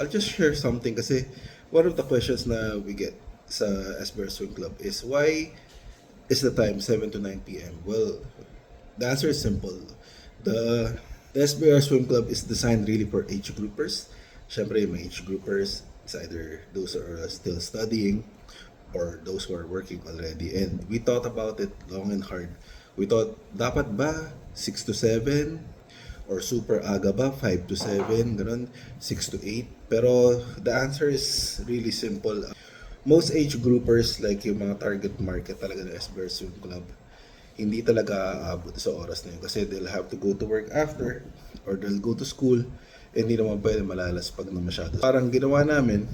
I'll just share something kasi one of the questions na we get sa SBR Swim Club is why is the time 7 to 9 p.m.? Well, the answer is simple. The, the SBR Swim Club is designed really for age groupers. Siyempre, yung mga age groupers, it's either those who are still studying or those who are working already. And we thought about it long and hard. We thought, dapat ba 6 to 7? Or super aga ba? 5 to 7, ganun, 6 to 8. Pero the answer is really simple. Most age groupers, like yung mga target market talaga ng SBR Swim Club, hindi talaga aabot sa oras na yun kasi they'll have to go to work after or they'll go to school, hindi naman pwede malalaspag na masyado. Parang ginawa namin,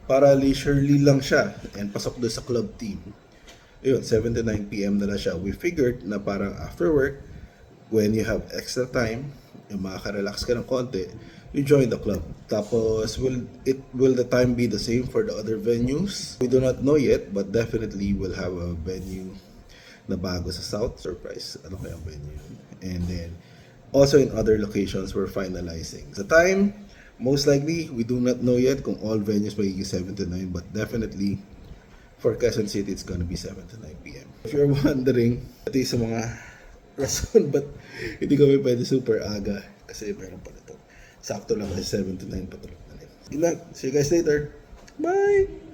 para leisurely lang siya and pasok doon sa club team. Ayun, 7 to 9 p.m. na lang siya. We figured na parang after work, when you have extra time, yung makaka-relax ka ng konti, you join the club. Tapos, will the time be the same for the other venues? We do not know yet, but definitely we'll have a venue na bago sa South. Surprise, ano kaya ang venue? And then, also in other locations, we're finalizing. The time, most likely, we do not know yet kung all venues magiging 7 to 9, but definitely, for Quezon City, it's gonna be 7 to 9 p.m. If you're wondering, ito yung sa mga rason ba't hindi kami pwede super aga kasi meron pa nito. Sakto lang kasi 7 to 9 patulog na rin. Good luck. See you guys later. Bye!